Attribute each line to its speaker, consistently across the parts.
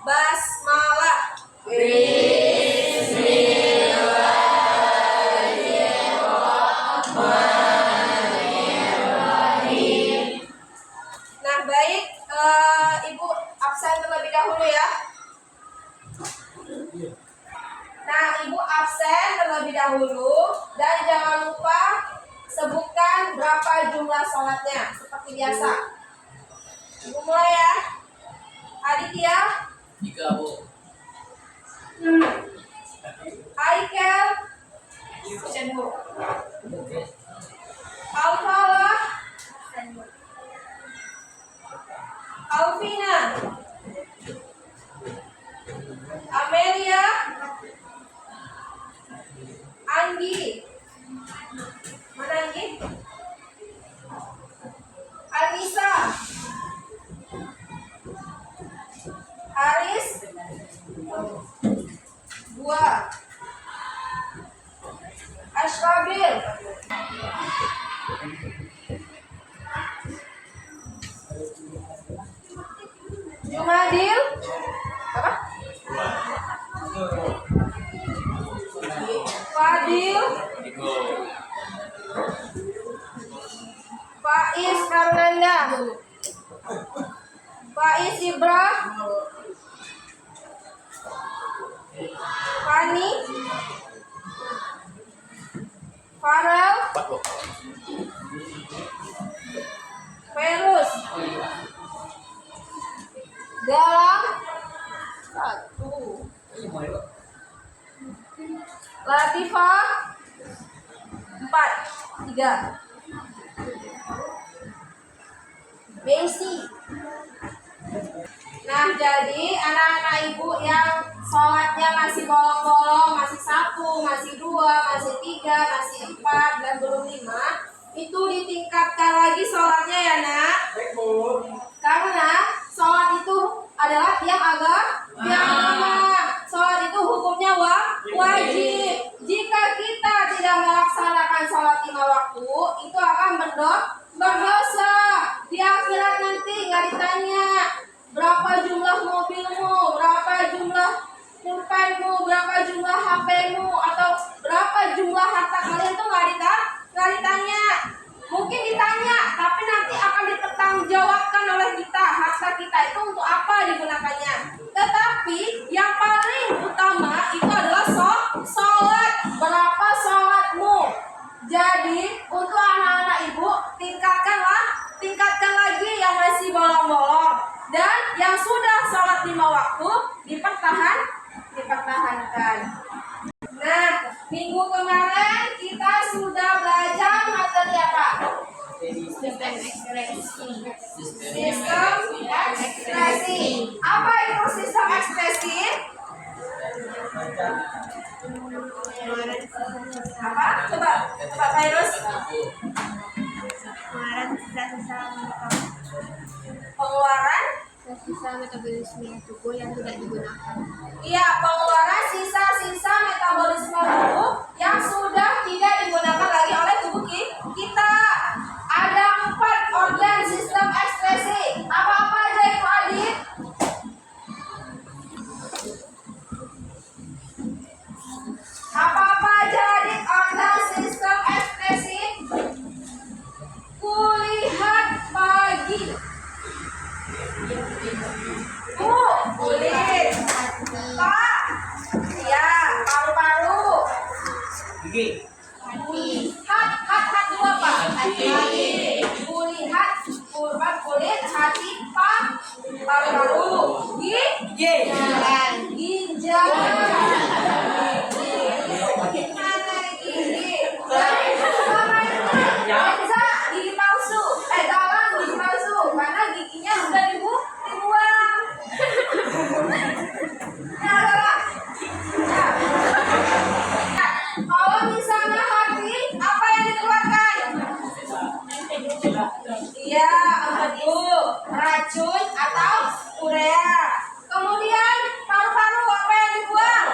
Speaker 1: Basmalah. Nah, baik, Ibu absen terlebih dahulu ya. Nah, Ibu absen terlebih dahulu dan jangan lupa sebutkan berapa jumlah sholatnya seperti biasa. Ibu mulai ya. Aditya,
Speaker 2: 3, Bu.
Speaker 1: Aikel, Alfalah, Alvina, Amelia, Anggi, mana Anggi? Anissa, Haris, 2, Ashrabil, Jumadil, apa? Fadil, Faiz Fernanda, Faiz Ibra, Fani, Farel, Ferus, Galang, 1, Latifah, 4, 3, Besi. Nah, jadi anak-anak ibu yang sholatnya masih bolong-bolong, masih 1, masih 2, masih 3, masih 4, dan belum 5, itu ditingkatkan lagi sholatnya ya nak. Karena sholat itu adalah tiap agama. Sholat itu hukumnya wajib. Jika kita tidak melaksanakan sholat 5 waktu, itu akan berdosa. Di akhirat nanti nggak ditanya berapa jumlah mobilmu, berapa jumlah pulpenmu, berapa jumlah HP-mu, atau berapa jumlah harta kalian, itu nggak ditanya. Mungkin ditanya, tapi nanti akan dipertanggungjawabkan oleh kita. Harta kita itu untuk apa digunakannya. Tetapi yang paling utama itu adalah sholat. Berapa sholatmu? Jadi untuk anak-anak ibu tingkatkan lagi yang masih bolong-bolong, dan yang sudah sholat 5 waktu dipertahankan. Nah, minggu kemarin kita sudah belajar materi apa? Sistem ekspresi. Apa itu sistem ekspresi? Apa? Coba Virus. Pengeluaran
Speaker 3: sisa metabolisme tubuh yang tidak digunakan.
Speaker 1: Iya, pengeluaran sisa-sisa metabolisme tubuh yang sudah tidak digunakan lagi oleh tubuh kita. Ada 4 organ sistem ekspresi. Apa-apa aja itu, Adit? Apa-apa aja, Adit, organ sistem ekspresi? Kulihat pagi. Kulit. Pak. Ya, paru-paru.
Speaker 2: Gigi.
Speaker 1: Hat itu apa? Hati. Kulihat, kulit, hati, paru-paru. Ginjal. Mana gigi? Bisa gigi palsu. Dalam gigi palsu karena giginya sudah dibuang. Kalau misalnya hati, apa yang dikeluarkan? Iya, betul. Racun atau urea. Kemudian paru-paru, apa yang dibuang?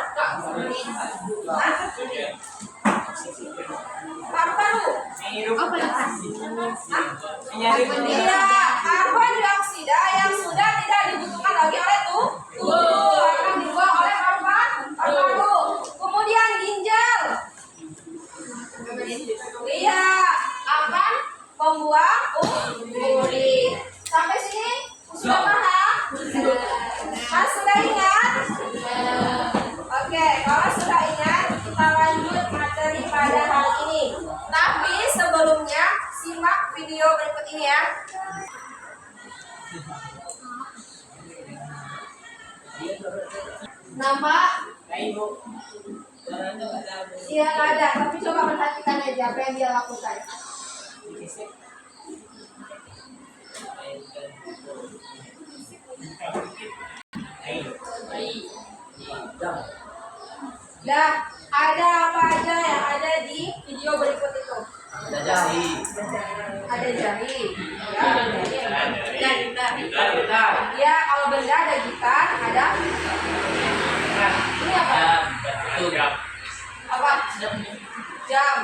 Speaker 1: Paru-paru. Iya, karbon dioksida yang sudah tidak dibutuhkan lagi oleh tubuh. uri. Sampai sini sudah paham? Mas sudah ingat? Oke, kalau sudah ingat, kita lanjut materi pada hari ini. Tapi sebelumnya, simak video berikut ini ya. Nama? Iya nggak ada, tapi coba perhatikan aja apa yang dia lakukan. Nah, ada apa aja yang ada di video berikut itu?
Speaker 2: Ada jahi.
Speaker 1: Ada jari, ya,
Speaker 2: Gitar.
Speaker 1: ya kalau benda ada gitar, ada ini apa? Apa? Jam.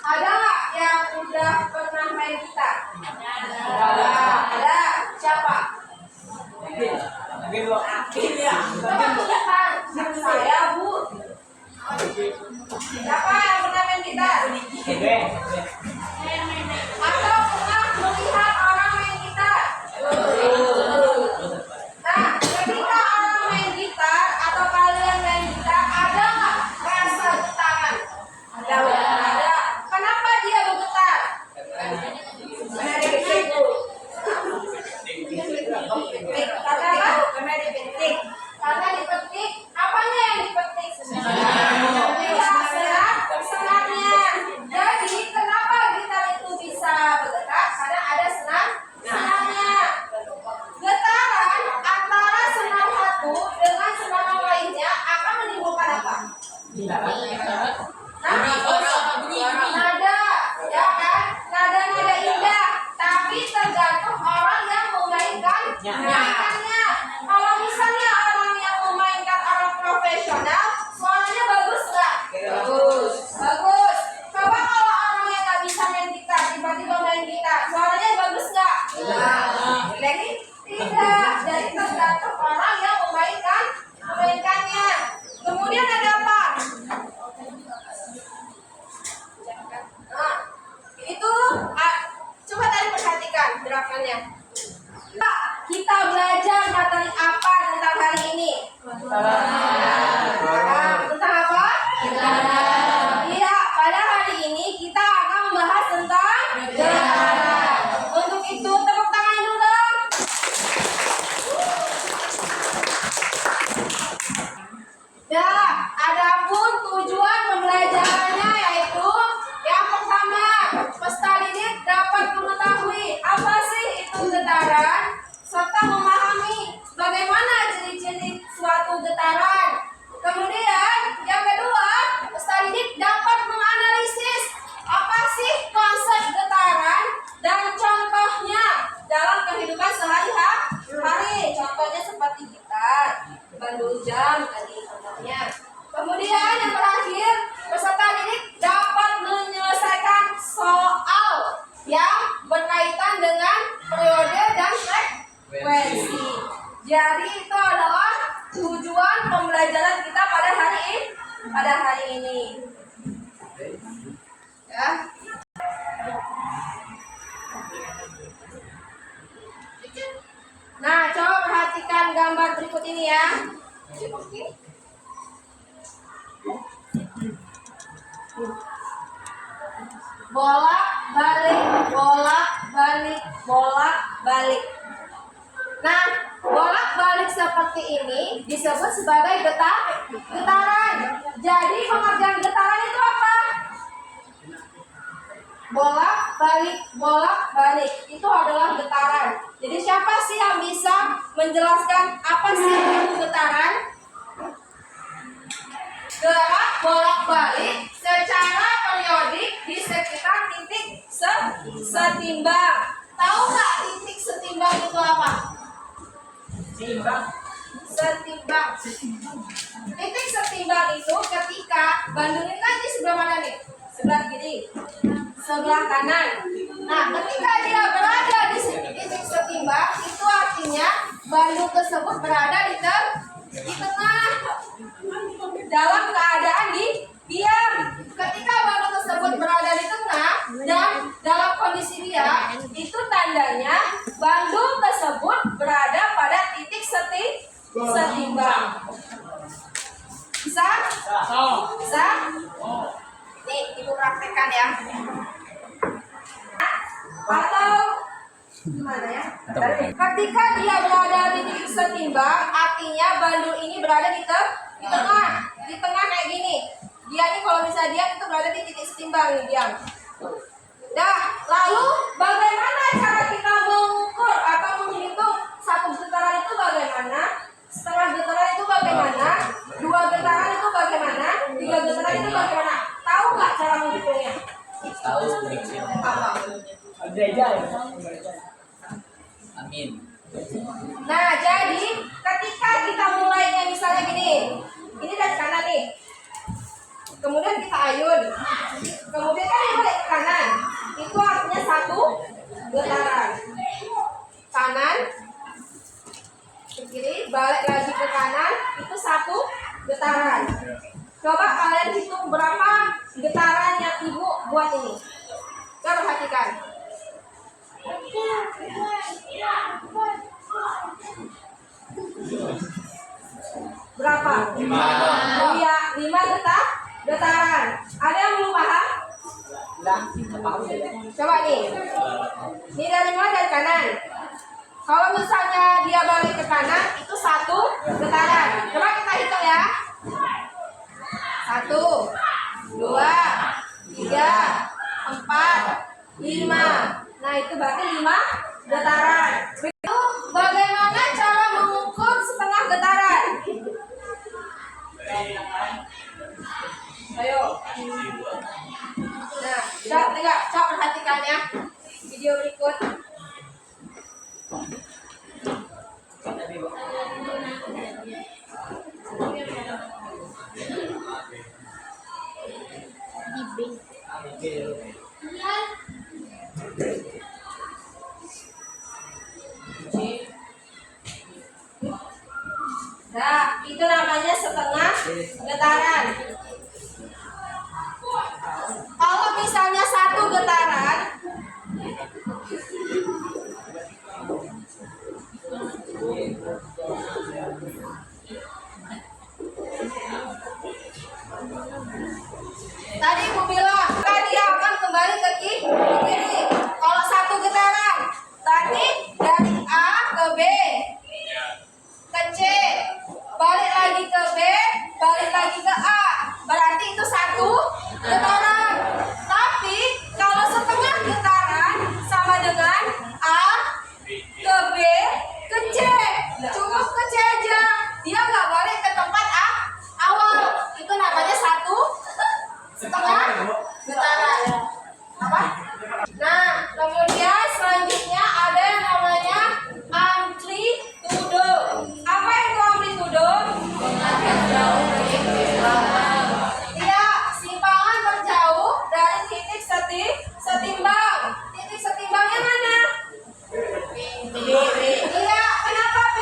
Speaker 1: Ada nggak yang udah pernah main gitar? Ada. Siapa? Coba tunjukkan. Saya, Bu. Siapa yang pernah main gitar? Atau pernah melihat orang main gitar? Nah, ketika orang main gitar atau kalian main gitar, ada nggak rasa getaran? Ada. Kenapa dia bergetar? Karena dipetik. Karena apa? Karena dipetik. Karena dipetik. Apanya yang dipetik? Senarnya. Jadi kenapa gitar itu bisa bergetar? Karena ada senarnya. Getaran antara senar satu dengan senar lainnya akan menimbulkan apa? Nada, ya kan? Nada-nada indah, tapi tergantung orang yang memainkannya. Kalau misalnya orang yang memainkan orang profesional, suaranya bagus nggak? Bagus. Coba kalau orang yang nggak bisa main gitar, tiba-tiba main gitar, suaranya bagus nggak? Jadi tidak. Jadi tergantung orang yang memainkannya. Kemudian ada apa? Nah, itu coba tadi perhatikan gerakannya. Pak, kita belajar materi apa tentang hari ini? Tentang apa? Iya, pada hari ini kita akan membahas tentang getaran. Untuk itu tepuk tangan dulu dong. Nah, adapun tujuan pembelajarannya yaitu yang pertama, peserta didik dapat mengetahui apa sih itu getaran serta memahami bagaimana ciri-ciri suatu getaran. Kemudian yang kedua, peserta didik dapat menganalisis apa sih konsep getaran dan contohnya dalam kehidupan sehari-hari. Contohnya seperti gitar, bandul jam tadi contohnya. Kemudian yang terakhir, peserta didik dapat menyelesaikan soal yang berkaitan dengan periode dan frekuensi. Jadi itu adalah tujuan pembelajaran kita pada hari ini. Ya. Nah, coba perhatikan gambar berikut ini ya. Bolak balik. Nah, bolak balik seperti ini disebut sebagai getaran. Jadi pengerjaan getaran itu apa? Bolak balik itu adalah getaran. Jadi siapa sih yang bisa menjelaskan apa sih itu getaran? Gerak bolak balik secara periodik di sekitar titik setimbang. Tahu nggak titik setimbang itu apa? Setimbang. Titik setimbang itu ketika bandul ini kan di sebelah mana nih? Sebelah kiri, sebelah kanan. Nah, ketika dia berada di titik setimbang, itu artinya bandul tersebut berada di tengah dalam keadaan diam. Ketika bandul tersebut berada di tengah dan dalam kondisi dia, itu tandanya bandul tersebut berada pada titik setimbang. Bisa? Bisa? Nih, ibu praktekkan ya. Atau gimana ya? Ketika dia berada di titik setimbang, artinya bandul ini berada di tengah kayak gini. Dia nih kalau misalnya dia itu berada di titik setimbang nih dia. Nah, lalu bagaimana cara kita mengukur atau menghitung satu getaran itu bagaimana? Setengah getaran itu bagaimana? Dua getaran itu bagaimana? Tiga getaran itu bagaimana? Tahu nggak cara menghitungnya?
Speaker 2: Tahu prediksi.
Speaker 1: Apa?
Speaker 2: Amin.
Speaker 1: Nah, jadi ketika kita mulainya misalnya gini, ini dari kanan nih, kemudian kita ayun, kemudian kan ini balik ke kanan, itu artinya satu getaran. Kanan, ke kiri, balik lagi ke kanan, itu satu getaran. Coba kalian hitung berapa getaran yang ibu buat ini. Coba perhatikan. Berapa? 5. Oh iya, 5 getaran. Ada yang belum paham? Coba nih. Ini dari mana? Dari kanan. Kalau misalnya dia balik ke kanan, itu satu getaran. Coba kita hitung ya. 1, 2, 3, 4, 5. Nah, itu berarti 5 getaran. Itu bagaimana cara mengukur setengah getaran? Ayo. Nah, coba perhatikan ya video berikut. Nah, itu namanya setengah getaran. Kalau misalnya satu getaran, tadi ibu bilang dia akan kembali ke kiri. Kalau satu getaran, tadi dari A ke B, ke C, balik lagi ke B, balik lagi ke A, berarti itu satu getaran. Tapi kalau setengah getaran sama dengan A ke B ke C, cukup ke C aja, dia nggak balik ke tempat awal. Itu namanya satu setengah getaran. Apa? Nah, kemudian selanjutnya ada yang namanya amplitudo. Apa itu amplitudo? Iya, simpangan berjauh dari titik setimbang. Titik setimbangnya mana? Iya, kenapa B?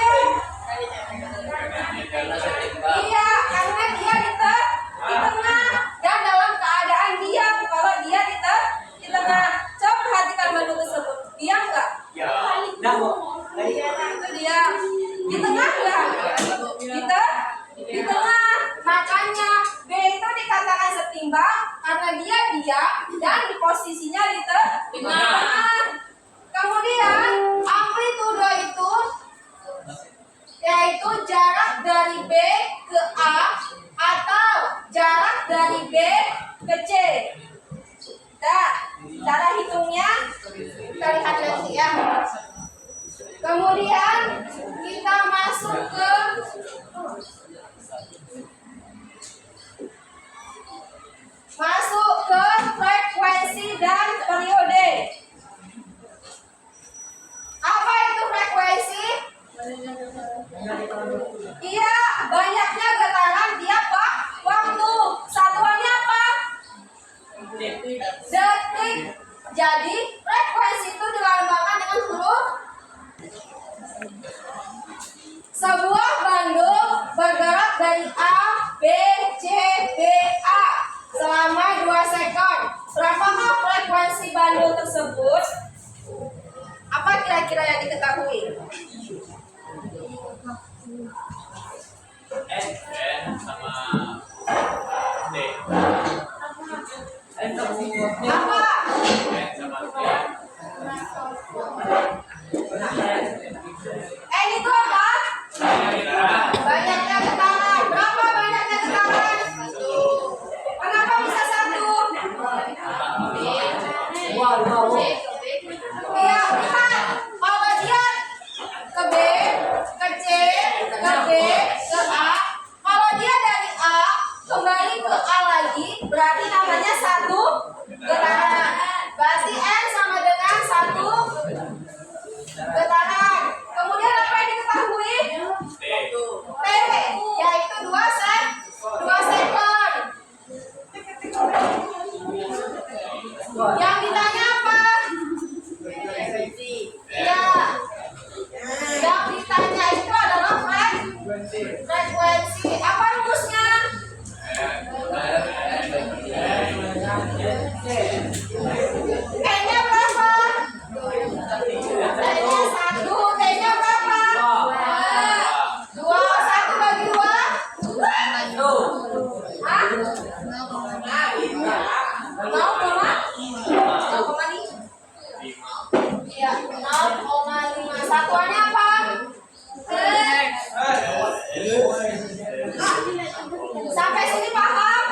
Speaker 1: Iya, karena dia di tengah. Dan dalam keadaan diam, kalau dia di tengah. Coba perhatikan bandul tersebut. Diam nggak? Iya, itu dia. Di tengah nggak? Di tengah. Makanya B itu dikatakan setimbang karena dia diam dan di posisinya di tengah. Kemudian amplitudo itu yaitu jarak dari B ke A atau jarak dari B ke C. Nah, cara hitungnya kita lihat nanti ya. Kemudian kita masuk ke frekuensi dan periode. Apa itu frekuensi? Iya, banyaknya getaran tiap waktu. Satuannya apa? Detik. Jadi frekuensi itu dilambangkan dengan huruf. Sebuah bandul bergerak dari A, B, C, B, A selama Apa? Ini tuh apa? Banyaknya getaran. Berapa banyaknya getaran? Kenapa bisa satu? Iya, lihat. Kalau dia ke B, ke C, ke B, ke A. Kalau dia dari A kembali ke A lagi, berarti namanya satu getaran. Berarti N sama dengan satu getaran. Kemudian apa yang diketahui? T, yaitu 2 sekon. Yang ditanya apa? Ya, yang ditanya itu adalah frekuensi. Apa rumusnya? N-nya berapa? N-nya 1, T-nya berapa? 2, 1 bagi 2? Hah? 0,5? Iya, 0,5. Satuannya apa? Sampai sini paham?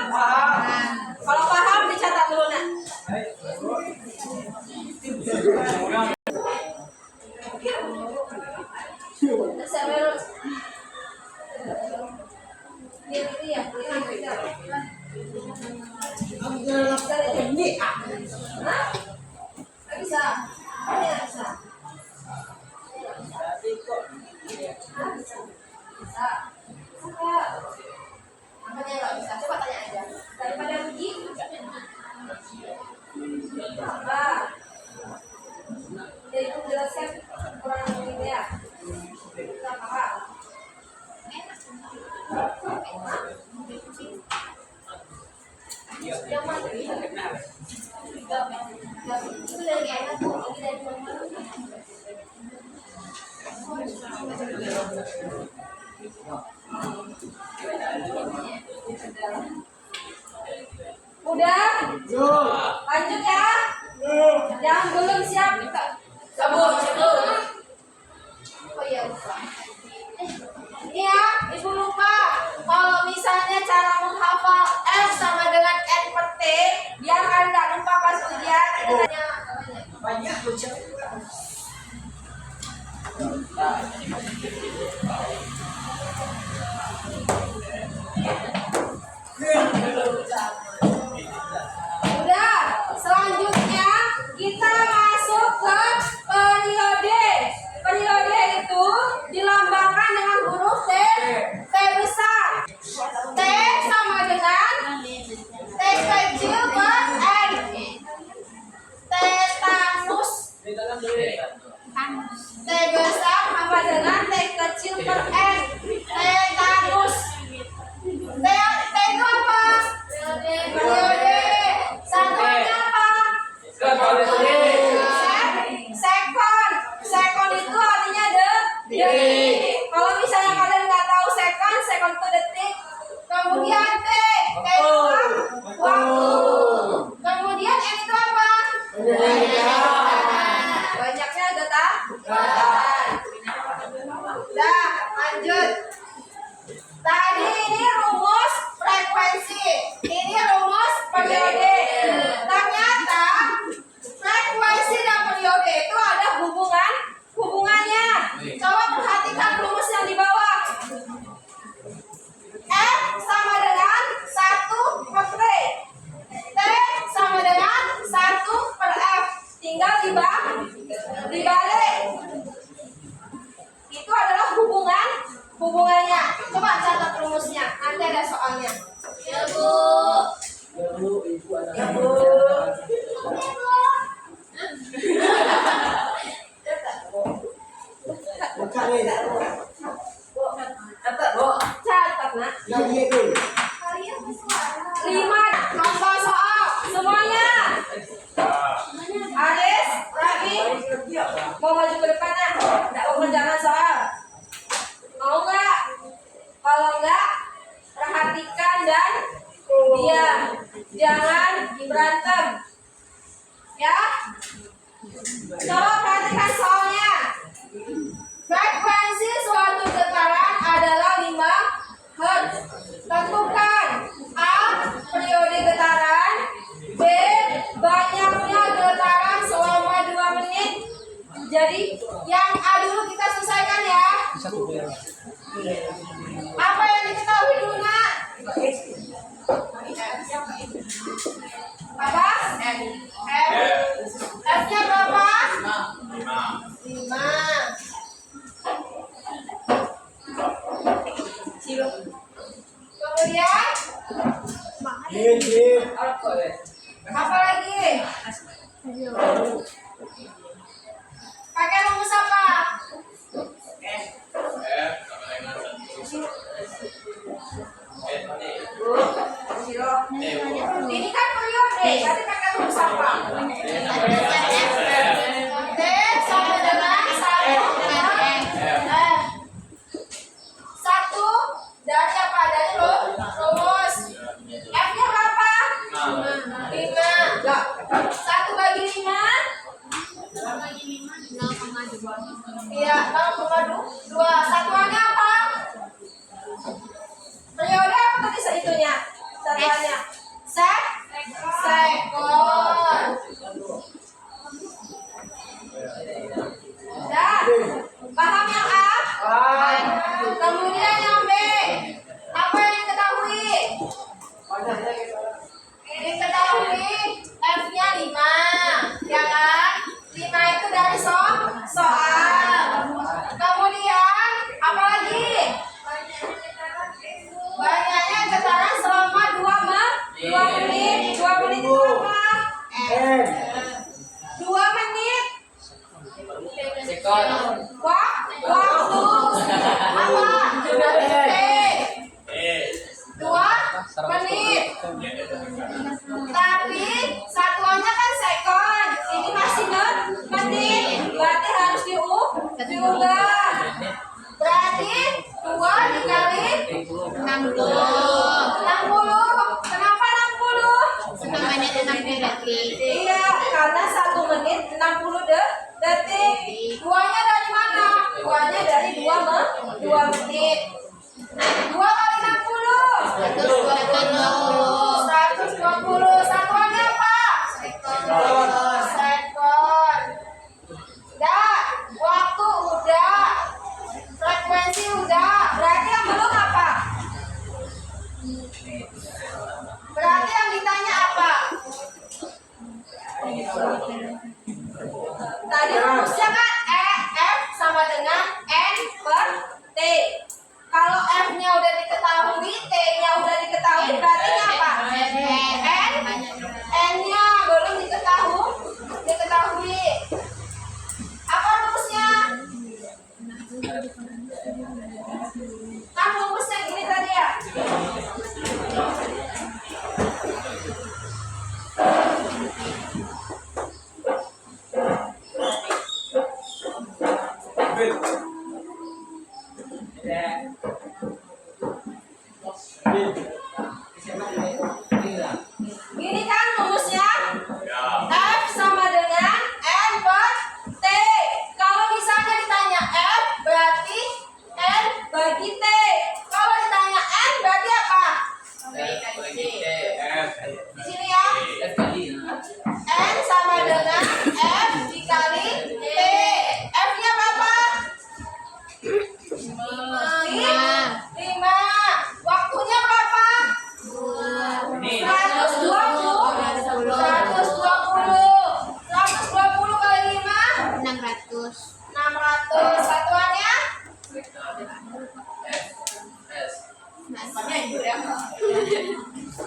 Speaker 1: Kalau paham dicatat dulu nak. Severus. Iya. Hah? Nggak bisa. Ini nggak bisa. Bisa. Enggak. Makanya nggak bisa. Coba tanya aja. Daripada rugi. Apa? Jadi menjelaskan kurang lebih ya. Kita paham. Yang mana? Itu dari enak tuh. Ini dari mana? Udah? Lanjut ya. Yang belum siap cabut. Oh iya lupa. Iya, Ibu lupa. Kalau misalnya cara menghafal F sama dengan N per T, biar kalian nggak lupa pas ujian. Itu hanya banyak. Udah, selanjutnya kita masuk ke periode. Periode itu dilambangkan dengan huruf T besar. T sama dengan T kecil per N. Tetanus. T besar sama dengan T kecil per N. Tetanus. T itu apa? Periode. Satuannya apa? Sekon. Sekon itu artinya detik. Kalau misalnya kalian nggak tahu sekon itu detik. Kemudian T itu waktu. Kemudian N itu apa? Banyaknya getaran. Dah, lanjut. Tadi ini rumus frekuensi, ini rumus periode. Ternyata frekuensi dan periode itu ada hubungannya. Coba perhatikan rumus yang di bawah. F sama dengan 1 per T. T sama dengan 1 per F. Tinggal dibalik. Itu adalah hubungannya. Coba catat rumusnya. Nanti ada soalnya. Ya, Bu. Ya, Bu. Catat, nak. 5 contoh soal. Semuanya. Aris, Rafi, mau maju ke depan ya? Tidak mau kerjakan soal. Mau nggak? Kalau nggak, perhatikan dan diam. Jangan berantem. Coba perhatikan soalnya. Frekuensi suatu getaran adalah 5 Hz. Tentukan A. Periode getaran. B. Banyaknya getaran selama 2 menit. Jadi yang A dulu kita selesaikan ya. Apa yang diketahui dulu nak? Apa? F-nya berapa? 5. Kemudian apa lagi? Pakai rumus apa? Ini kan periode, berarti pakai rumus apa? T sama dengan 1 dari apa? Dari rumus. F-nya berapa? 5. 1 bagi 5? Iya, 0,2. Satuannya apa? Periode apa tadi itunya? Satuannya? Sekon. Dan paham yang A? Kemudian yang B. Apa yang diketahui? Diketahui F-nya 5. Ya kan? 5 itu dari soal. Kemudian apa lagi? Banyaknya getaran selama 2 menit. 2 menit itu apa? 2 menit.
Speaker 2: Sekon.
Speaker 1: Waktu. Apa? T. 2 menit. Tapi satuannya kan sekon. Ini masih menit. Berarti harus diubah. Berarti 2 dikali 60. Kenapa 60? Iya, karena 1 menit 60 detik. 2-nya dari mana? 2-nya dari 2 menit. 2 kali 60. 120. Satuannya apa? Sekon. Udah. Waktu udah. Frekuensi udah. Berarti yang belum apa? Berarti yang ditanya apa? Tadi rumusnya kan F sama dengan N per T. Kalau F-nya udah diketahui, T-nya udah diketahui, berarti apa? N-nya belum diketahui. Apa rumusnya? Kan rumusnya gini tadi ya. Gini kan rumusnya? F sama dengan N per T. Kalau misalnya ditanya F, berarti N bagi T. Kalau ditanya N, berarti apa? Di sini ya. N sama dengan F dikali T. F-nya berapa? 5. Waktunya berapa? 120 kali 5? 600. Satuannya?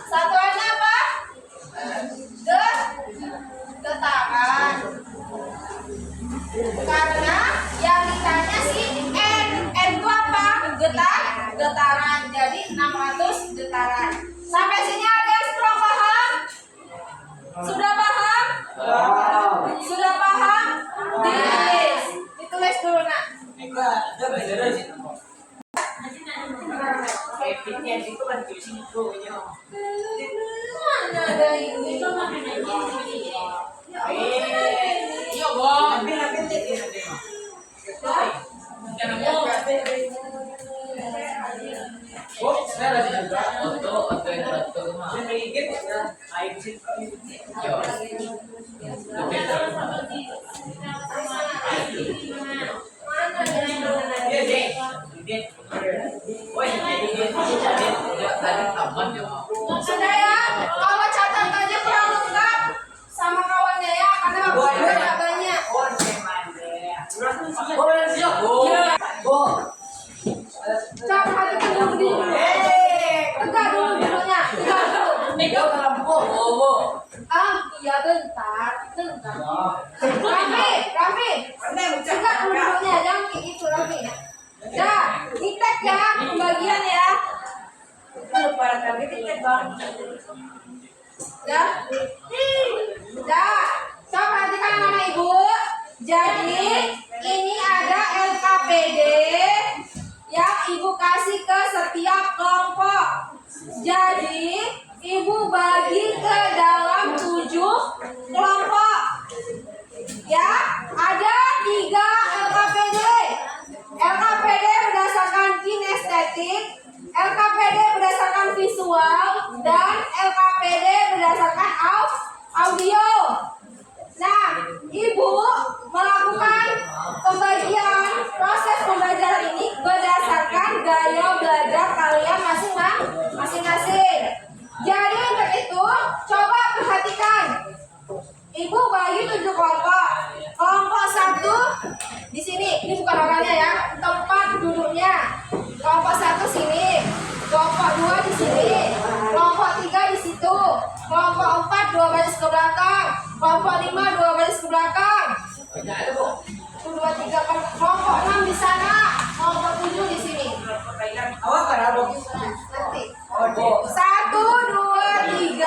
Speaker 1: Satuannya apa? Getaran. Karena yang ditanya sih N. N itu apa? Getaran. Jadi 600 getaran. Sampai sini ada yang kurang paham? Sudah paham? Sudah paham? Ditulis dulu nak. Mana ada ini? bentar. Raffi, juga duduknya, jangan kayak gitu Raffi. Dah, ditek ya pembagian ya. Dah, coba perhatikan anak-anak ibu. Jadi ini ada LKPD yang ibu kasih ke setiap kelompok. Jadi ibu bagi ke dalam 7 kelompok. Ya, ada 3 LKPD. LKPD berdasarkan kinestetik, LKPD berdasarkan visual, dan LKPD berdasarkan audio. Nah, ibu melakukan pembagian proses pembelajaran ini berdasarkan gaya belajar kalian masing-masing. Jadi untuk itu, coba perhatikan. Ibu bagi 7 kelompok. Kelompok 1 di sini. Ini bukan orangnya ya, tempat duduknya. Kelompok 1 sini. Kelompok 2 di sini. Kelompok 3 di situ. Kelompok 4 2 baris ke belakang. Kelompok 5 2 baris ke belakang. 1 2 3 kelompok 6 di sana. Kelompok 7 di sini. Nanti. 1 2 3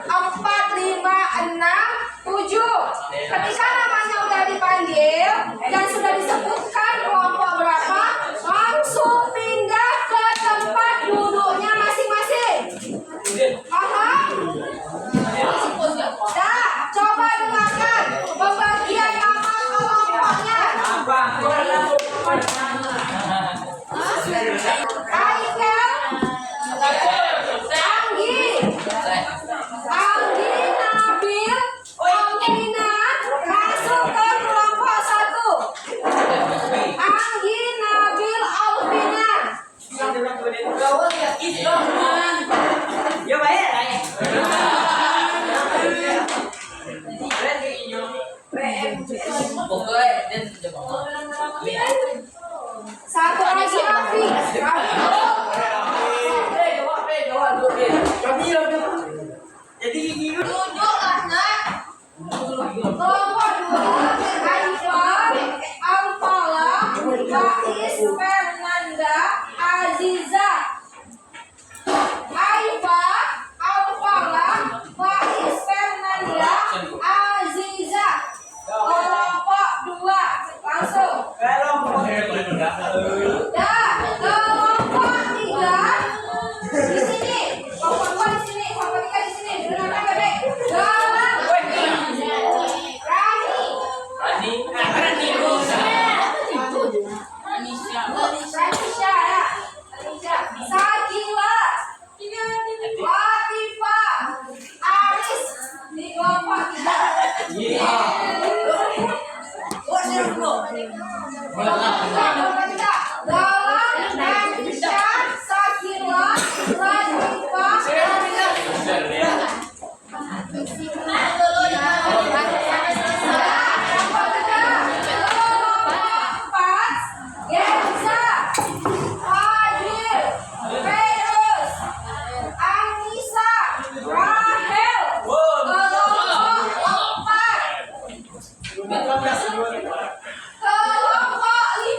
Speaker 1: 4 5 6 7. Ketika namanya udah dipanggil dan sudah disebutkan kelompok berapa, langsung pindah ke tempat duduknya masing-masing. Paham? Dah, coba dengarkan pembagian nama kelompoknya. Aikel, Anggi, Nabil, Alvina masuk ke kelompok 1. Anggi, Nabil, Alvina. Satu lagi Raffi. Tunjuklah nak. Kelompok 2 Aifah, Alfala, Faiz, Fernanda, Aziza. Aifah, Alfala, Faiz, Fernanda, Aziza. Kelompok 2 langsung. Dah, kelompok 3 di sini. Kelompok 2 di sini, kelompok 3 di sini. Dengarkan baik-baik. Galang, Ranisha ya. Sakila, Latifah, Aris di kelompok 3. Galang, Ranisha, Sakila, Latifah, Kelompok 5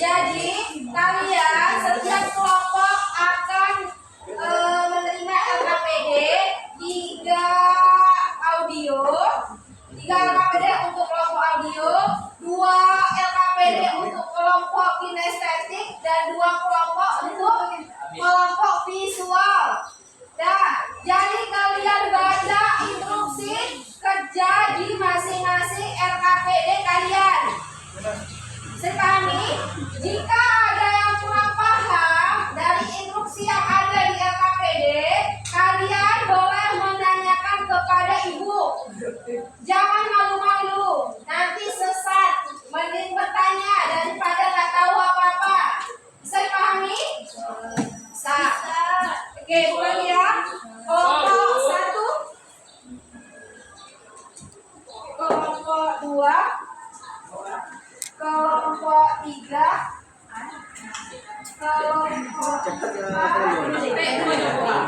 Speaker 1: Jadi kalian setiap kelompok akan menerima LKPD 3 LKPD untuk kelompok audio, 2 LKPD untuk kelompok kinestetik, dan 2 kelompok untuk kelompok visual. Nah, jadi kalian baca instruksi kerja di masing-masing LKPD kalian. Sekali, jika ada yang kurang paham dari instruksi yang ada di LKPD, kalian boleh menanyakan kepada ibu. Jangan malu-malu, nanti sesat. Mending bertanya daripada nggak tahu apa-apa. Bisa dipahami? Bisa. Oke, bukan ya. Kelompok 1, kelompok 2, kelompok 3, kelompok 4, kelompok 5, kelompok 7.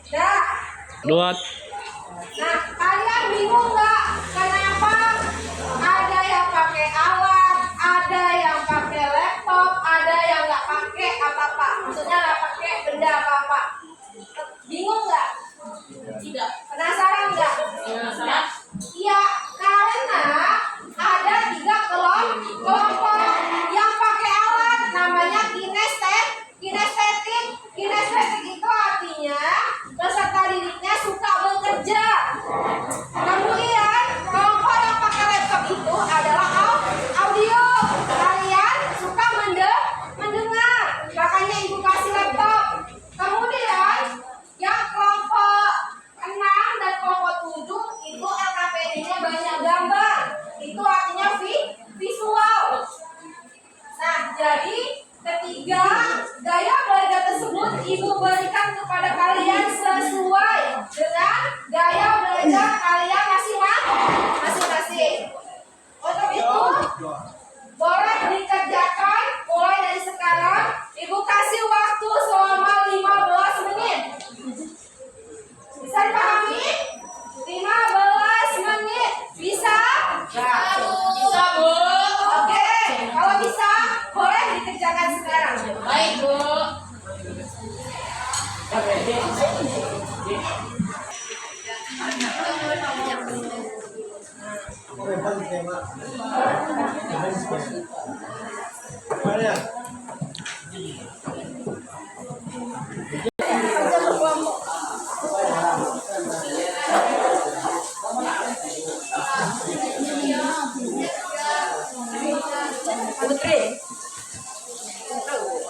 Speaker 1: Dah.
Speaker 4: Dua.
Speaker 1: Nah, kalian bingung nggak kenapa ada yang pakai alat, ada yang pakai laptop, ada yang nggak pakai apa-apa? Maksudnya nggak pakai benda apa-apa? Bingung nggak? Tidak. Penasaran nggak? Penasaran. Iya, karena ada 3 kelompok yang pakai alat, namanya kinestetik. Kinestetik itu artinya peserta didiknya suka bekerja. Kemudian kelompok yang pakai laptop itu adalah audio. Kalian suka mendengar, makanya ibu kasih laptop. Kemudian yang kelompok 6 dan kelompok 7 itu LKPD-nya banyak gambar. Itu artinya visual. Nah, jadi ketiga gaya belajar tersebut ibu berikan kepada kalian sesuai dengan gaya belajar kalian masing-masing. Untuk itu boleh dikerjakan mulai dari sekarang. Ibu kasih waktu selama 15 menit. Bisa dipahami? 15 menit. Bisa? Bisa, Bu. Oke, kalau bisa boleh dikerjakan sekarang. Baik, Bu. Putri.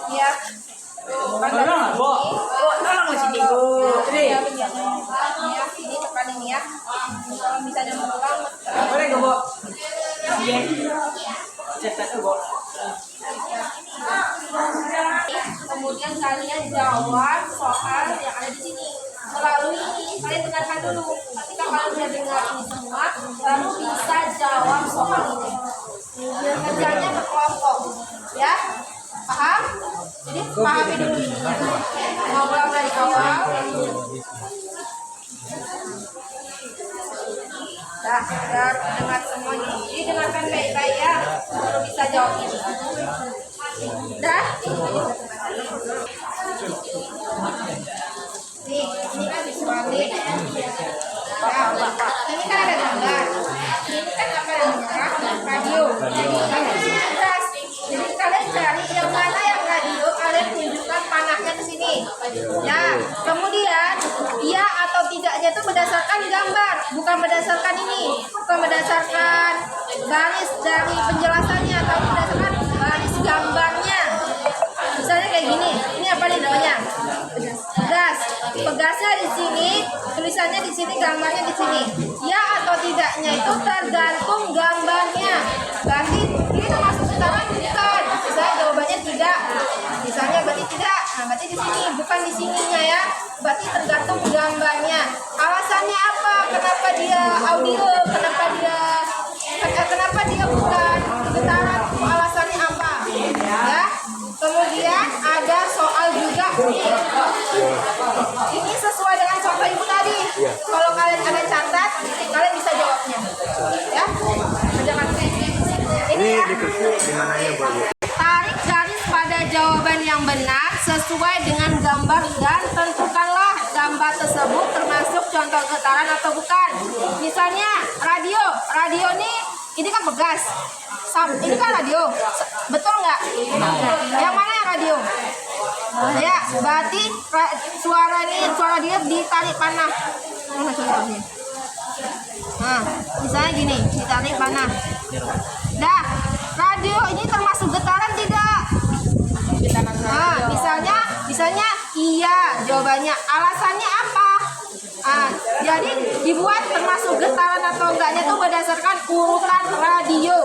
Speaker 1: Iya.
Speaker 2: Tolong, Bu. Tolong sini, Bu. Putri.
Speaker 1: Ya, ini tekan ini ya. Kalau bisa jangan pulang.
Speaker 2: Boleh nggak, Bu? Iya. Cetak, Bu.
Speaker 1: Kemudian kalian jawab soal yang ada di sini. Melalui ini, kalian dengarkan dulu. Ketika kalian sudah dengar ini semua, baru bisa jawab soal ini. Kerjanya berkelompok, ya. Paham? Jadi pahami dulu ini. Ngobrol dari awal. Dah, dengar semuanya. Jadi dengarkan baik-baik ya, baru bisa jawab ini. Dah. Nih, ini kan visualis. Nah, ini kan ada gambar. Ini kan apa namanya? Radio. Jadi kalian cari yang mana yang radio, kalian tunjukkan panahnya ke sini. Ya, kemudian iya atau tidaknya itu berdasarkan gambar, bukan berdasarkan ini, bukan berdasarkan garis dari penjelasannya, tapi berdasarkan garis gambarnya. Misalnya kayak gini, ini apa nih namanya? Pegas. Pegasnya di sini, tulisannya di sini, gambarnya di sini. Ya atau tidaknya itu tergantung gambarnya. Berarti ini termasuk putaran bukan? Misalnya jawabannya tidak. Misalnya berarti tidak. Nah, berarti di sini, bukan di sininya ya. Berarti tergantung gambarnya. Alasannya apa? Kenapa dia audio? Kenapa dia bukan getaran?
Speaker 4: di mananya Bu?
Speaker 1: Tarik garis pada jawaban yang benar sesuai dengan gambar dan tentukanlah gambar tersebut termasuk contoh getaran atau bukan. Misalnya radio, ini kan pegas. Ini kan radio, betul nggak? Yang mana yang radio? Ya, berarti suara dia ditarik panah. Mana contohnya? Nah, misalnya gini, ditarik panah. Dah, radio ini termasuk getaran tidak? Nah, misalnya iya jawabannya. Alasannya apa? Jadi dibuat termasuk getaran atau enggaknya itu berdasarkan urutan radio,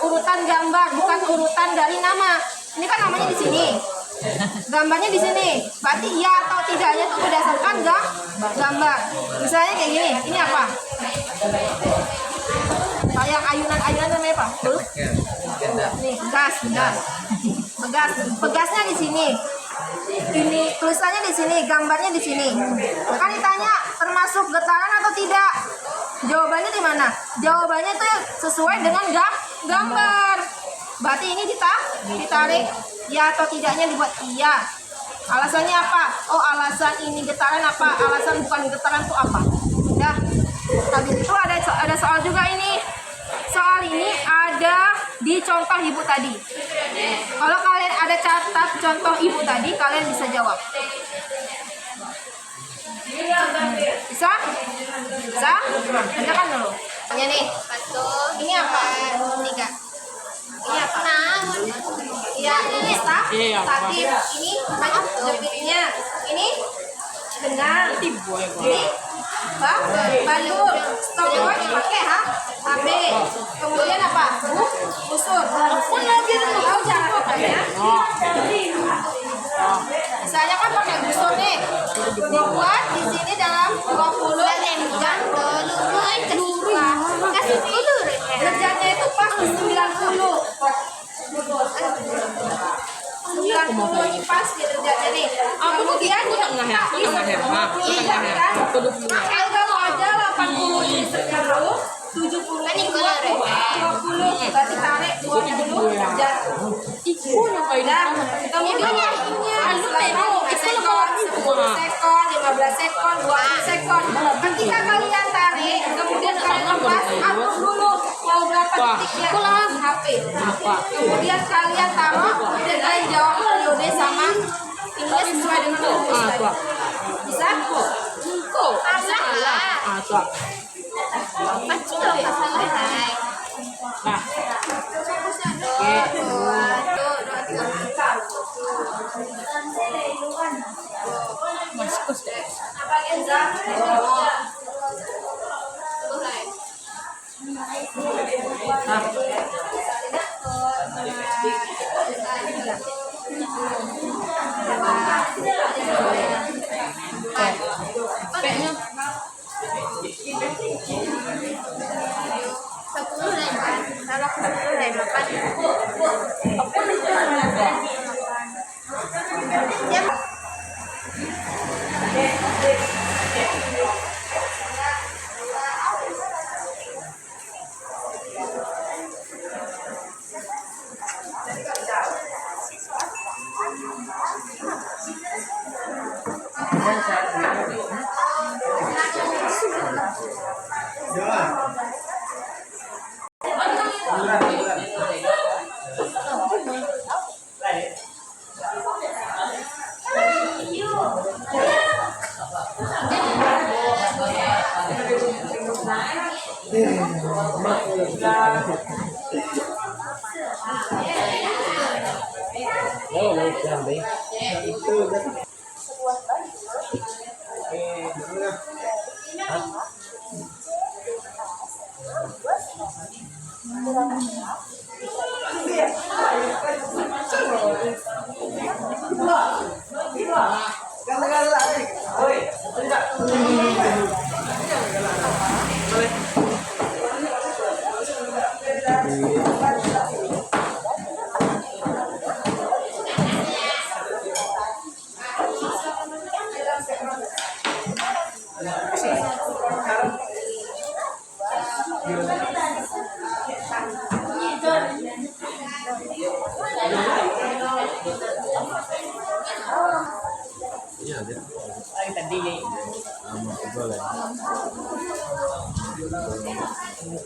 Speaker 1: urutan gambar, bukan urutan dari nama. Ini kan namanya di sini, gambarnya di sini. Berarti iya atau tidaknya itu berdasarkan gambar. Misalnya kayak gini, ini apa? Kayak ayunan namanya apa? Nih, pegasnya di sini. Ini tulisannya di sini, gambarnya di sini. Kan ditanya termasuk getaran atau tidak? Jawabannya di mana? Jawabannya itu sesuai dengan gambar. Berarti ini ditarik ya atau tidaknya dibuat iya. Alasannya apa? Oh, alasan ini getaran apa? Alasan bukan getaran itu apa? Dah. Habis itu ada soal juga ini. Soal ini ada di contoh ibu tadi. Kalau kalian ada catat contoh ibu tadi, kalian bisa jawab. Bisa? Bisa? Kerjakan dulu. Ini nih. 1. Ini apa? 3. Ini apa? Iya, ini statif. Ini jepitnya. Ini benang. Ini balur. Stopwatch pakai HP. Kemudian apa? Busur. Tahu cara pakainya? Misalnya kan pakai busur nih. Dibuat di sini dalam 20 jam. Kasih tidur. Kerjanya itu pas 90. 90 ini pas kerjanya nih. Kemudian kalau aja 80 ini 10, 70 ini 20 berarti tarik 20 jatuh. Kemudian sekon, 10 sekon, 15 sekon, 20 sekon. Ketika kalian tarik, kemudian kalian lepas, atur dulu mau berapa detiknya di HP. Kemudian kalian taruh, kemudian kalian jawab periode sama ini sesuai dengan rumus tadi. Bisa?
Speaker 4: Berarti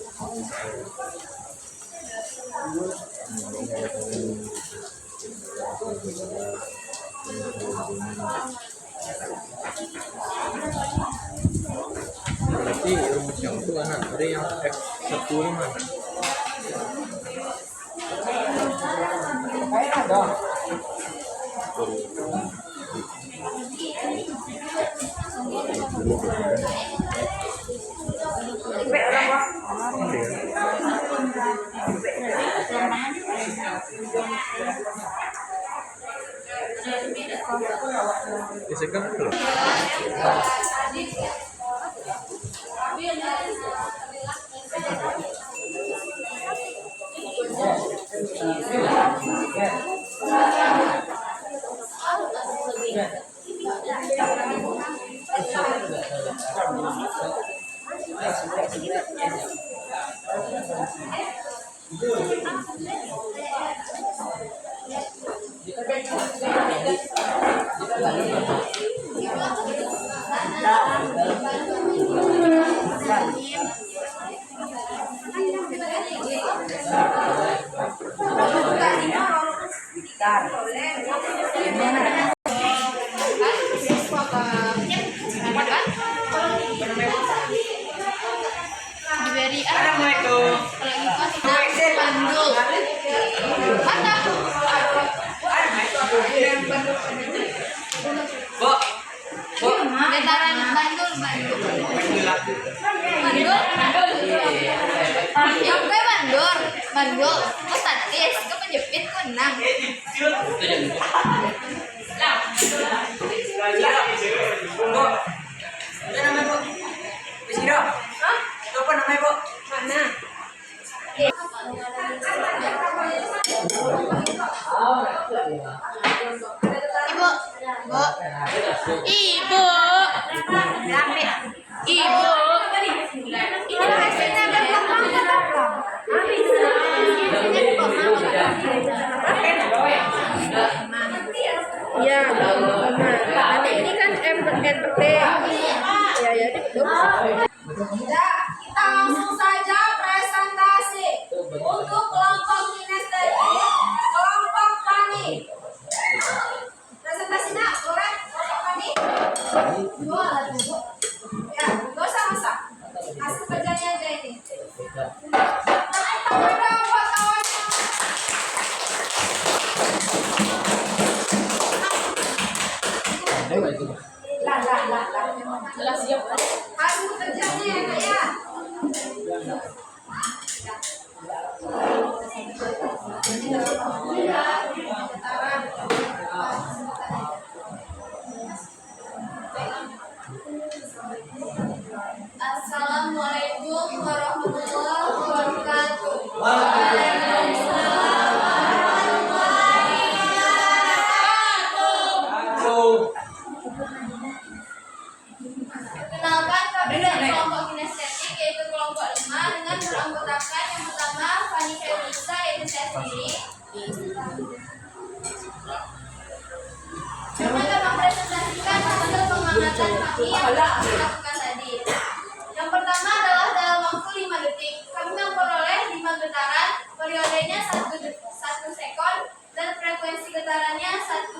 Speaker 4: rumus yang itu anak dari yang F10 mana? Gesekan dulu.
Speaker 3: Diberi Assalamualaikum. Bandul. Mana? Dataran Bandul. Yang gue Bandul. Kau statis, kau penjepit, kau menang. Mana? Ibu. Ini hasilnya berkembang ke belakang.
Speaker 1: Iya, nanti ini kan MPT. Ya, betul. Ya, kita langsung saja presentasi untuk kelompok kinestetik, kelompok tani. Presentasinya, boleh? Kelompok tani? Ya, nggak usah masak. Hasil kerjanya aja ini. Tangan dong buat kawan. Lah. Siap. Hasil kerjanya ya, Nak, ya.
Speaker 3: Assalamualaikum warahmatullahi wabarakatuh. Perkenalkan, kami dari kelompok kinestetik yaitu kelompok 5 dengan beranggotakan yang pertama Fani Felisa yaitu saya sendiri. Yang akan mempresentasikan hasil pengamatan kami yang telah dilakukan tadi. Yang pertama adalah dalam waktu 5 detik. Kami memperoleh 5 getaran, periodenya 1 sekon dan frekuensi getarannya 1.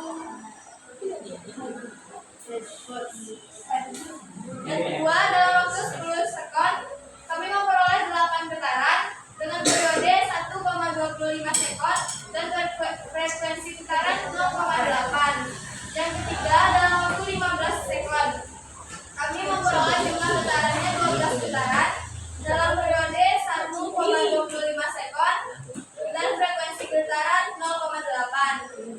Speaker 3: Yang kedua, dalam waktu 10 sekon, kami memperoleh 8 getaran dengan periode 1,25 sekon dan frekuensi getaran 0,8. Yang ketiga, dalam waktu 15 sekon, kami memperoleh jumlah getarannya 12 getaran dalam periode 1,25 sekon dan frekuensi getaran 0,8.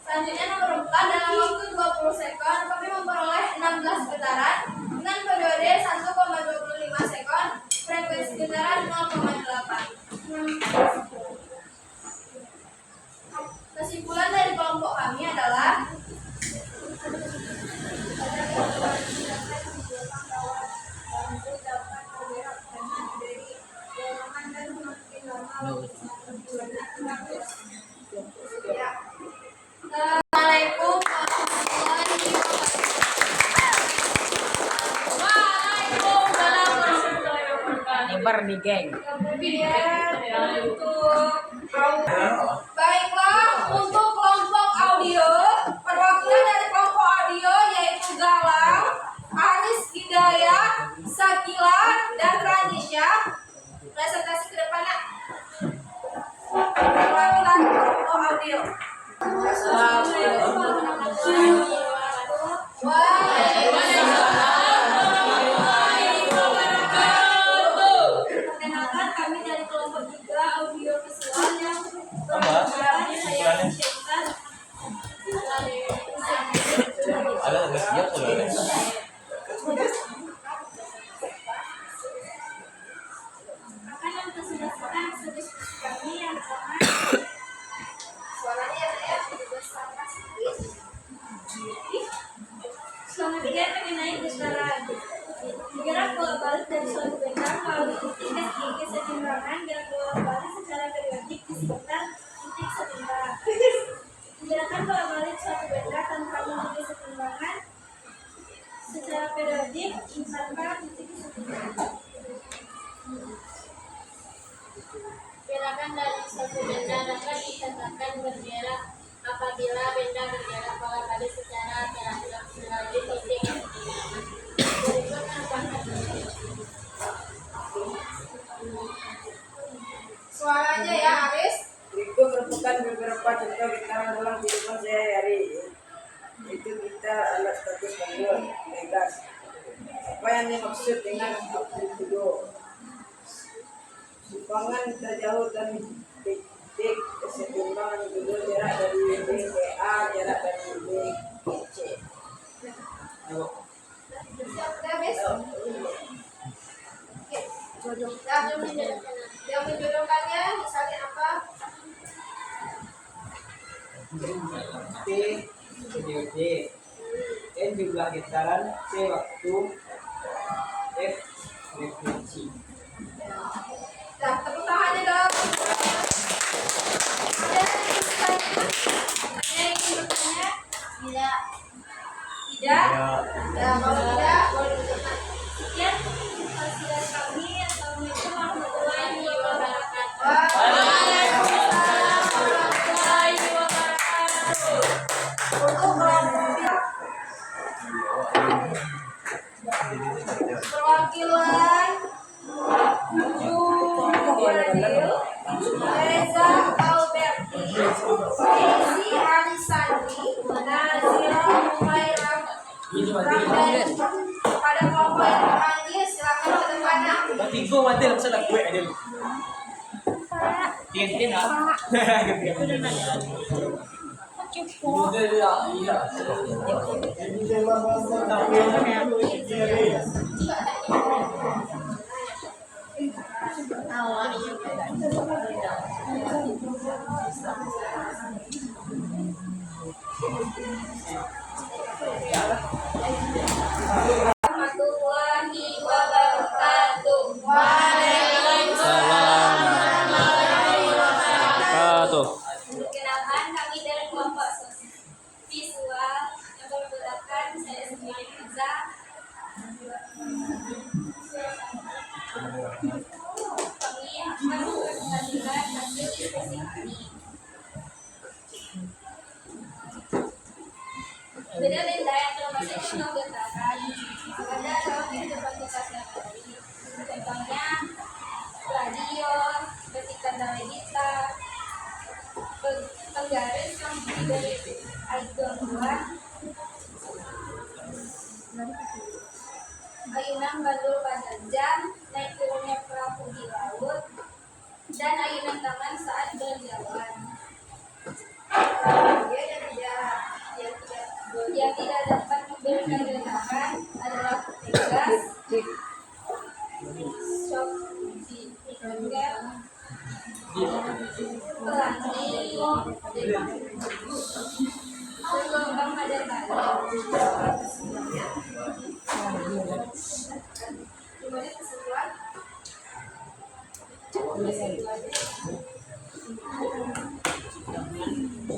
Speaker 3: Selanjutnya nomor 4, dalam waktu 20 sekon, kami memperoleh 16 getaran dengan periode 1,25 sekon, frekuensi getaran 0,8. Kesimpulan dari kelompok kami adalah Assalamualaikum warahmatullahi wabarakatuh.
Speaker 2: bubar nih, geng.
Speaker 1: Kemudian baiklah, untuk kelompok audio, perwakilan dari kelompok audio yaitu Galang, Aris Hidayat, Sakila, dan Ranisha. Presentasi ke depan, Nak. Perwakilan kelompok audio.
Speaker 3: Perkenalkan, kami dari kelompok 3 audio visual yang
Speaker 4: Apa?
Speaker 3: saya menceritakan
Speaker 4: Ada nggak siap soalnya.
Speaker 3: akan mempresentasikan studi kami yang sama.
Speaker 1: Suaranya ya, bersama sedikit.
Speaker 3: Selanjutnya mengenai getaran. Gerak bolak-balik dari suatu benda melalui titik keseimbangan. Gerak bolak-balik secara periodik di sekitar titik setimbangan. Gerakan bolak-balik suatu benda tanpa memiliki keseimbangan secara periodik tanpa titik keseimbangan.
Speaker 5: Gerakan dari suatu benda dapat dikatakan bergerak apabila benda bergerak bolak-balik secara teratur melalui titik. Berikut merupakan
Speaker 1: Suaranya ya, Aris.
Speaker 2: Berikut merupakan beberapa contoh getaran dalam kehidupan sehari-hari. Itu gitar alat status manual, bebas. Apa yang dimaksud dengan amplitudo? Sumbangan terjauh dan titik keseimbangan itu jarak dari B ke A, jarak dari B ke C.
Speaker 1: Udah besok. Yang menjodohkannya misalnya apa?
Speaker 2: T periode, N jumlah getaran, C waktu, F frekuensi.
Speaker 1: Nah, tepuk tangannya dong. Ada yang ingin bertanya?
Speaker 3: Tidak.
Speaker 1: Tidak? Ya, kalau tidak, boleh ditunjukkan.
Speaker 3: Sekian persilahan kami. Assalamualaikum warahmatullahi wabarakatuh.
Speaker 1: Waalaikumsalam warahmatullahi wabarakatuh. Untuk perwakilan Jumadil, Reza Alberti, Desi Arisandi, Nazira Humairah Ramdhani. Pada kelompok yang terpanggil silakan ke depannya.
Speaker 4: Tiga mati lah pasal gue aja lu. Tin ah.
Speaker 1: Warahmatullahi wabarakatuh.
Speaker 3: Perkenalkan, kami dari kelompok visual yang bermodalkan saya sendiri Riza. Kami akan mempresentasikan hasil diskusi kami. Benda-benda yang termasuk dalam getaran ada dalam kehidupan kita sehari-hari. Contohnya radio, betikan dari gitar, penggaris yang dari air buah, ayunan bandul pada jam, naik turunnya perahu di laut, dan ayunan tangan saat berjalan. Yang tidak dapat memberikan getaran adalah pegas, shock trigger, pelangi, gelombang pada tali.
Speaker 1: Gimana keseruan?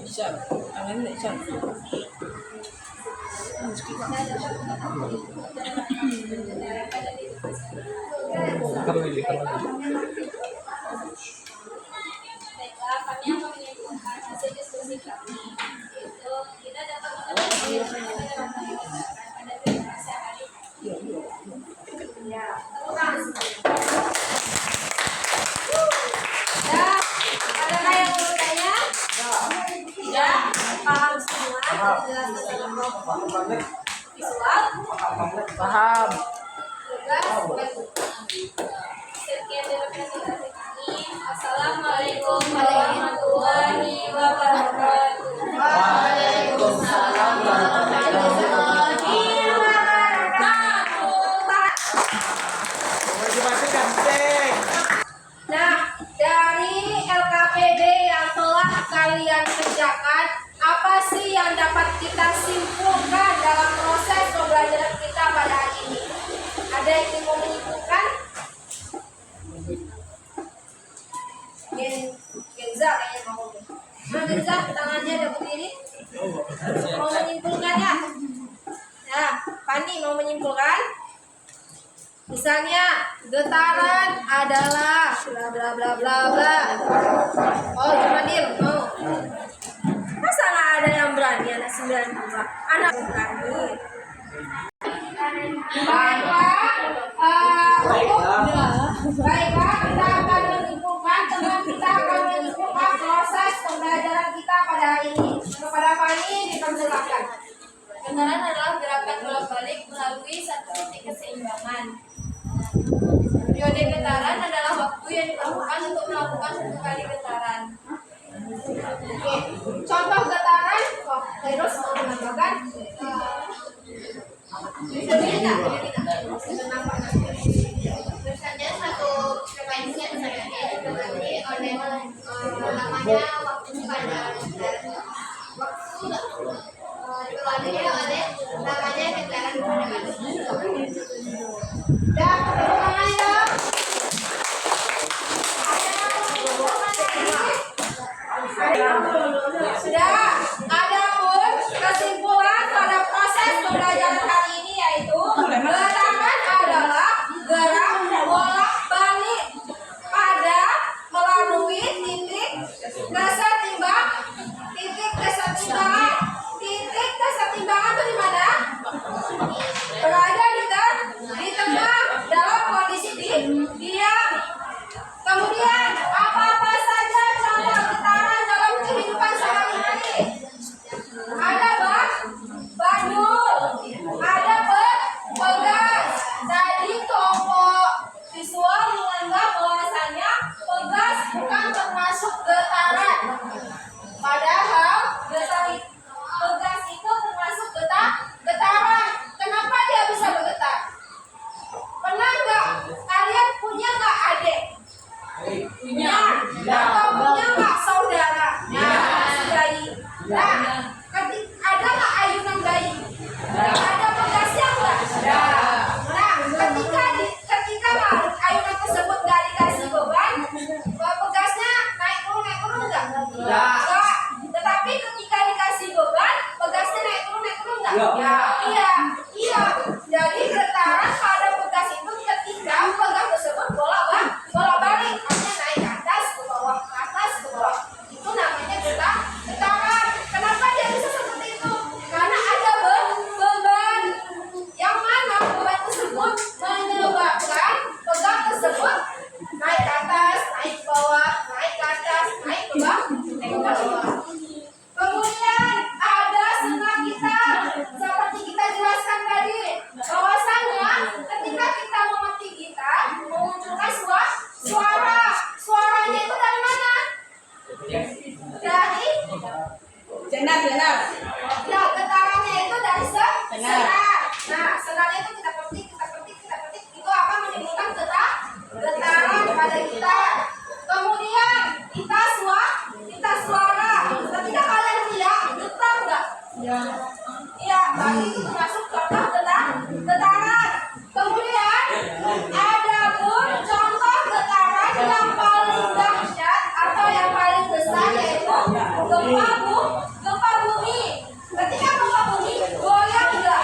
Speaker 2: Siap, tangan ini siap.
Speaker 1: Nah, dapat
Speaker 4: lagi.
Speaker 5: Baiklah, kami akan menyimpulkan hasil diskusi kami, yaitu kita dapat mengetahui pada verifikasi hari ini.
Speaker 1: Ya, ya, adakah yang mau bertanya? Tidak, paham semua, dijelaskan dalam kelompok visual,
Speaker 2: Paham.
Speaker 1: tugas,
Speaker 5: Sekian dari presentasi kami. Assalamualaikum warahmatullahi wabarakatuh.
Speaker 1: Waalaikumsalam warahmatullahi wabarakatuh. Nah, dari LKPD yang telah kalian kerjakan, apa sih yang dapat kita simpulkan dalam proses pembelajaran kita pada hari ini? Ada yang ingin mau menyimpulkan? Genza kayaknya mau. Nah, Genza, tangannya ada berdiri. Mau menyimpulkannya? Nah, Fani mau menyimpulkan? Misalnya, getaran adalah bla bla bla bla bla. Oh, Jumadil mau. Masa nggak ada yang berani anak 92? Anak berani. Baiklah, kita akan menyimpulkan kita akan menyimpulkan proses pembelajaran kita pada hari ini. Kepada Fani dipersilakan.
Speaker 3: Getaran adalah gerakan bolak-balik melalui satu titik keseimbangan. Periode getaran adalah waktu yang diperlukan untuk melakukan satu kali getaran.
Speaker 1: Oke, contoh getaran. Oh, terus mau menambahkan? Bisa tidak? Bisa nampak nanti.
Speaker 3: Misalnya satu frekuensi yang dibagi oleh namanya waktu pada getaran. Waktu dibagi oleh namanya getaran pada manusia.
Speaker 1: Dan tepuk tangan dong. Sudah. Adapun kesimpulan pada proses pembelajaran hari ini yaitu gerakan adalah gerak bolak-balik pada melalui titik kesetimbangan. Titik kesetimbangan. Titik kesetimbangan itu di mana? Berada di tengah dalam kondisi diam. Kemudian apa-apa saja contoh getaran dalam kehidupan sehari-hari? Ada bandul, ada pegas. Jadi kelompok visual menganggap bahwasanya pegas bukan termasuk getaran. Padahal pegas itu termasuk getaran. Kenapa dia bisa bergetar? Pernah nggak kalian punya nggak adik? Punya. Atau punya nggak saudara? Bayi. Nah, ada nggak ayunan bayi? Ada pegasnya nggak? Nah, ketika ayunan tersebut nggak dikasih beban, pegasnya naik turun nggak? Nggak. Tetapi ketika dikasih beban, pegasnya naik turun nggak? Iya. Jadi getaran pada pegas itu ketika pegas tersebut bolak-balik, artinya naik ke atas, ke bawah, ke atas, ke bawah. Itu namanya getaran. Kenapa dia bisa seperti itu? Karena ada beban. Yang mana beban tersebut menyebabkan pegas tersebut naik ke atas, naik ke bawah, naik ke atas, naik ke bawah. Kemudian ada senang gitar, seperti kita jelaskan tadi, bahwasanya ketika kita memetik gitar memunculkan suaranya itu dari mana? Dari
Speaker 2: Senar.
Speaker 1: ya, getarannya itu dari senar. Nah, senarnya itu kita petik, itu akan menimbulkan getaran pada gitar. Kemudian kita suara. Ketika kalian lihat getar nggak? Iya, berarti itu termasuk contoh getaran. Kemudian ada pun contoh getaran yang paling dahsyat atau yang paling besar yaitu gempa bumi. Ketika gempa bumi goyang nggak?